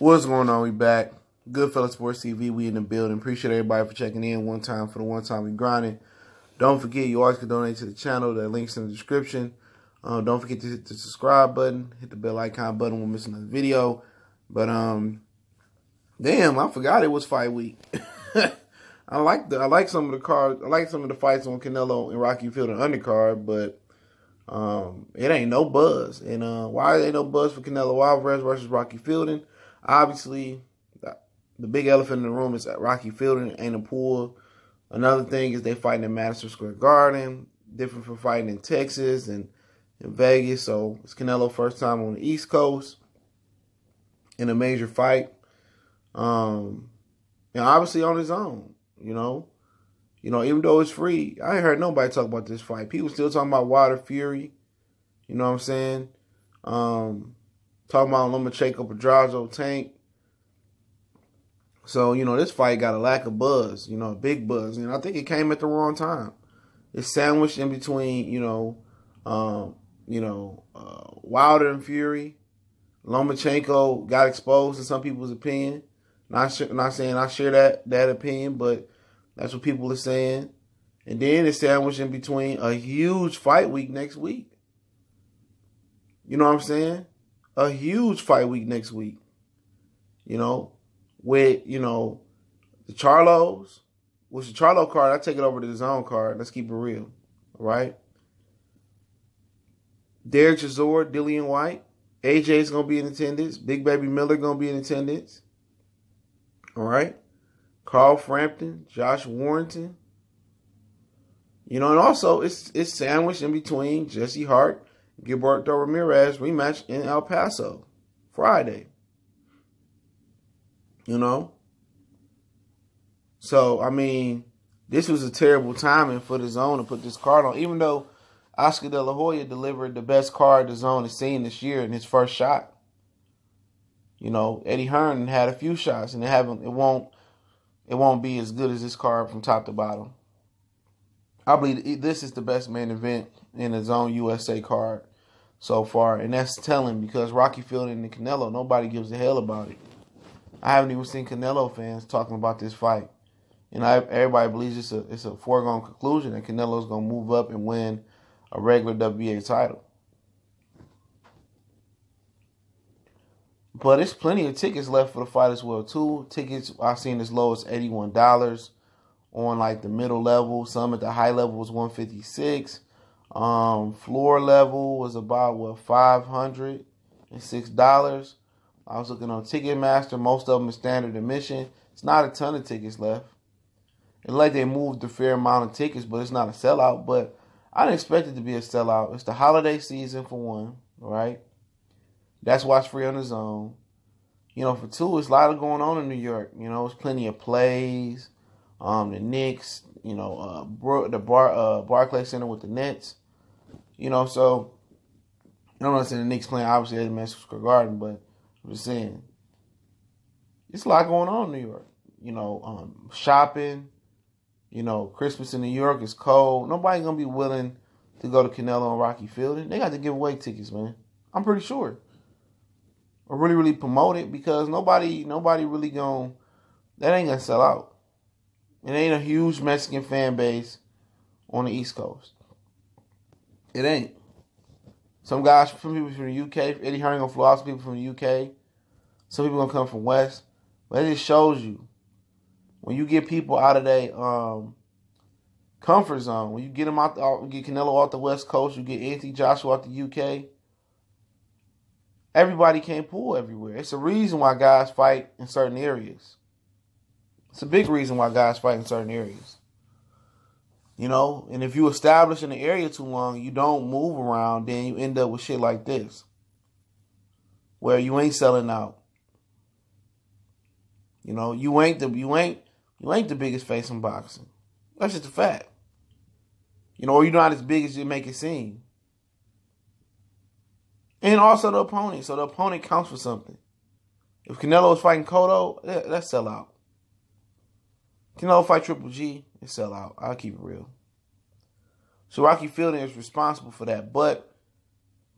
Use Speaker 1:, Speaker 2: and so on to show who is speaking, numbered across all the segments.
Speaker 1: What's going on? We back. Goodfellas Sports TV. We in the building. Appreciate everybody for checking in one time for the one time we grinding. Don't forget, you always can donate to the channel. The link's in the description. Don't forget to hit the subscribe button. Hit the bell icon button when missing another video. But damn, I forgot it was fight week. I like some of the cards. I like some of the fights on Canelo and Rocky Field and undercard, but it ain't no buzz. And why ain't no buzz for Canelo Alvarez versus Rocky Fielding? Obviously, the big elephant in the room is that Rocky Fielding ain't a pool. Another thing is they fighting in Madison Square Garden, different from fighting in Texas and in Vegas. So it's Canelo first time on the East Coast in a major fight. And obviously on his own, you know, even though it's free, I ain't heard nobody talk about this fight. People still talking about Wilder Fury. You know what I'm saying? Talking about Lomachenko, Pedraza, Tank. So, this fight got a lack of buzz, a big buzz. And I think it came at the wrong time. It's sandwiched in between, Wilder and Fury. Lomachenko got exposed in some people's opinion. Not saying I share that opinion, but that's what people are saying. And then it's sandwiched in between a huge fight week next week. You know what I'm saying? A huge fight week next week. With, the Charlos. With the Charlo card, I take it over to the Zone card. Let's keep it real. All right? Derek Chisora, Dillian White. AJ's going to be in attendance. Big Baby Miller going to be in attendance. All right? Carl Frampton, Josh Warrington. And also it's sandwiched in between Jesse Hart, Gilberto Ramirez rematch in El Paso Friday. So, I mean, this was a terrible timing for the Zone to put this card on, even though Oscar De La Hoya delivered the best card the Zone has seen this year in his first shot. Eddie Hearn had a few shots, and it won't be as good as this card from top to bottom. I believe this is the best main event in the Zone USA card so far, and that's telling because Rocky Fielding and Canelo, nobody gives a hell about it. I haven't even seen Canelo fans talking about this fight. And everybody believes it's a foregone conclusion that Canelo's going to move up and win a regular WBA title. But there's plenty of tickets left for the fight as well, too. Tickets I've seen as low as $81 on, like, the middle level. Some at the high level was $156. Floor level was about, $506. I was looking on Ticketmaster. Most of them are standard admission. It's not a ton of tickets left. It's like they moved a fair amount of tickets, but it's not a sellout. But I didn't expect it to be a sellout. It's the holiday season for one, right? That's why it's free on the Zone. For two, it's a lot of going on in New York. There's plenty of plays. The Knicks, the Barclays Center with the Nets. So I'm not saying the Knicks playing obviously at Madison Square Garden, but I'm just saying it's a lot going on in New York. Shopping. Christmas in New York is cold. Nobody's gonna be willing to go to Canelo and Rocky Fielding. They got to give away tickets, man. I'm pretty sure. Or really promote it because nobody really that ain't gonna sell out. It ain't a huge Mexican fan base on the East Coast. It ain't. Some guys, some people from the UK, Eddie Hearn gonna fly out some people from the UK. Some people gonna come from West. But it just shows you when you get people out of their comfort zone, when you get them out, get Canelo out the West Coast, you get Anthony Joshua out the UK. Everybody can't pull everywhere. It's a reason why guys fight in certain areas. It's a big reason why guys fight in certain areas. And if you establish in the area too long, you don't move around, then you end up with shit like this. Where you ain't selling out. You ain't the biggest face in boxing. That's just a fact. Or you're not as big as you make it seem. And also the opponent. So the opponent counts for something. If Canelo is fighting Cotto, that's sell out. Canelo fight Triple G, it's sell out. I'll keep it real. So Rocky Fielding is responsible for that. But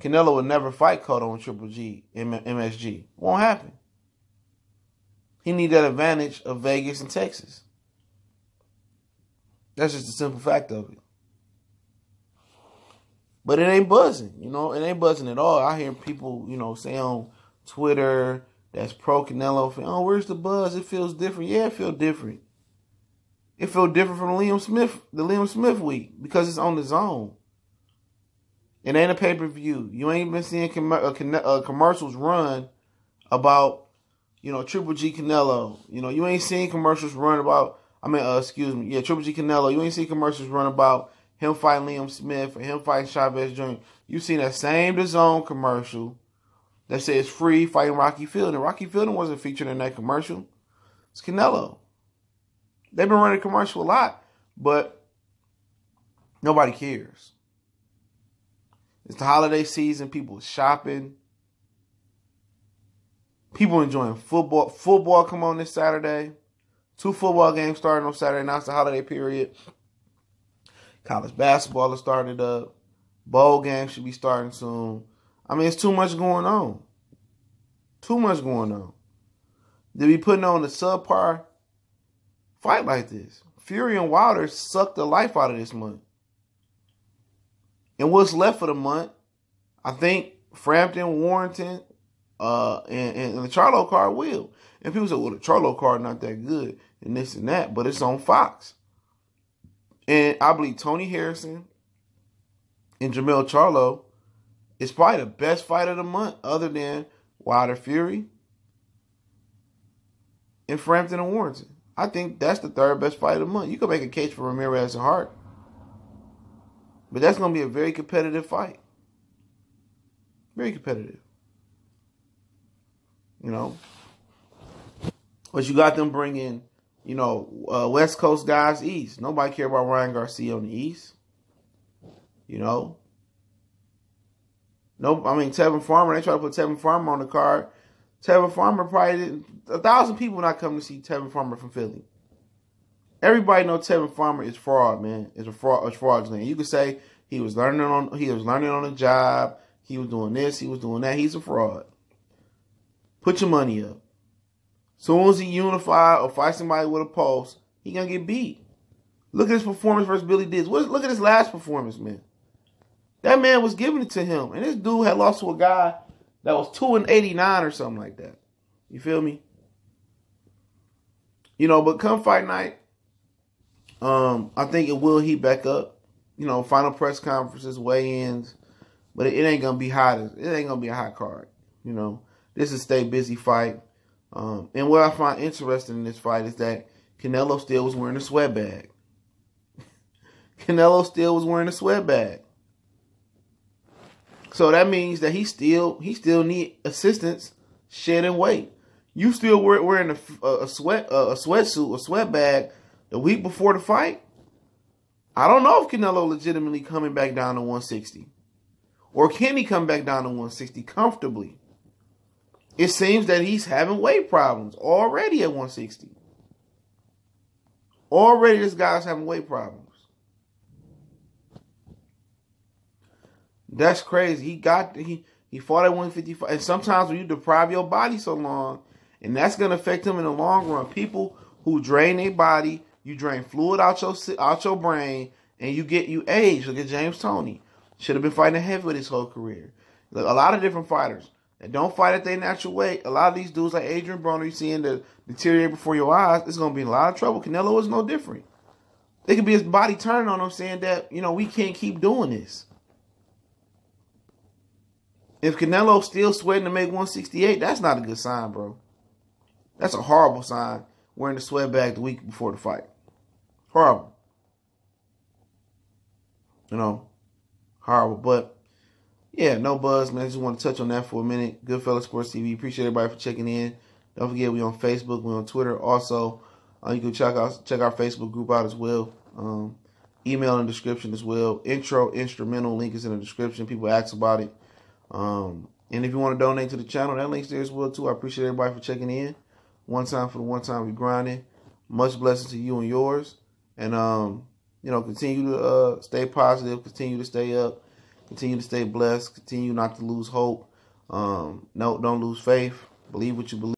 Speaker 1: Canelo would never fight Cotto and Triple G, MSG. Won't happen. He need that advantage of Vegas and Texas. That's just the simple fact of it. But it ain't buzzing, you know. It ain't buzzing at all. I hear people, you know, say on Twitter that's pro Canelo. Oh, where's the buzz? It feels different. Yeah, it feels different. It feels different from the Liam Smith week because it's on the zone. It ain't a pay-per-view. You ain't been seeing commercials run about, you know, Triple G Canelo. You know, you ain't seen commercials run about, Triple G Canelo. You ain't seen commercials run about him fighting Liam Smith or him fighting Chavez Jr. You seen that same DAZN commercial that says free fighting Rocky Fielding. Rocky Fielding wasn't featured in that commercial. It's Canelo. They've been running commercial a lot, but nobody cares. It's the holiday season. People shopping. People enjoying football. Football come on this Saturday. 2 football games starting on Saturday. Now it's the holiday period. College basketball has started up. Bowl games should be starting soon. I mean, it's too much going on. Too much going on. To be putting on a subpar fight like this. Fury and Wilder sucked the life out of this month. And what's left for the month, I think Frampton, Warrington, and the Charlo card will. And people say, well, the Charlo card not that good, and this and that, but it's on Fox. And I believe Tony Harrison and Jermell Charlo is probably the best fight of the month other than Wilder Fury and Frampton and Warrington. I think that's the 3rd best fight of the month. You can make a case for Ramirez and Hart. But that's going to be a very competitive fight. Very competitive. You know. But you got them bringing, you know, West Coast guys east. Nobody care about Ryan Garcia on the east. You know. Nope. I mean, Tevin Farmer, they try to put Tevin Farmer on the card. Tevin Farmer probably didn't. 1,000 people not coming to see Tevin Farmer from Philly. Everybody knows Tevin Farmer is fraud, man. It's fraudulent. You could say he was learning on the job. He was doing this. He was doing that. He's a fraud. Put your money up. Soon as he unify or fight somebody with a pulse, he gonna get beat. Look at his performance versus Billy Diggs. Look at his last performance, man. That man was giving it to him, and this dude had lost to a guy that was 2-89 or something like that. You feel me? You know, but come fight night, I think it will heat back up. You know, final press conferences, weigh-ins, but it ain't gonna be hot. It ain't gonna be a hot card. You know, this is a stay busy fight. And what I find interesting in this fight is that Canelo still was wearing a sweat bag. Canelo still was wearing a sweat bag. So that means that he still need assistance shedding weight. You still wearing a sweatsuit, a sweat bag the week before the fight? I don't know if Canelo legitimately coming back down to 160. Or can he come back down to 160 comfortably? It seems that he's having weight problems already at 160. Already this guy's having weight problems. That's crazy. He fought at 155. And sometimes when you deprive your body so long, and that's going to affect him in the long run. People who drain their body, you drain fluid out your brain, and you age. Look at James Toney. Should have been fighting heavyweight his whole career. Look, a lot of different fighters that don't fight at their natural weight. A lot of these dudes like Adrian Broner, you seeing the deteriorate before your eyes, it's going to be in a lot of trouble. Canelo is no different. They could be his body turning on him saying that, you know, we can't keep doing this. If Canelo's still sweating to make 168, that's not a good sign, bro. That's a horrible sign, wearing the sweat bag the week before the fight. Horrible. You know, horrible. But, yeah, no buzz, man. I just want to touch on that for a minute. Goodfellas Sports TV. Appreciate everybody for checking in. Don't forget, we on Facebook. We on Twitter. Also, you can check our Facebook group out as well. Email in the description as well. Instrumental link is in the description. People ask about it. And if you want to donate to the channel, that link's there as well too. I appreciate everybody for checking in. One time for the one time we grinding. Much blessings to you and yours. And you know, continue to stay positive, continue to stay up, continue to stay blessed, continue not to lose hope. No, don't lose faith. Believe what you believe.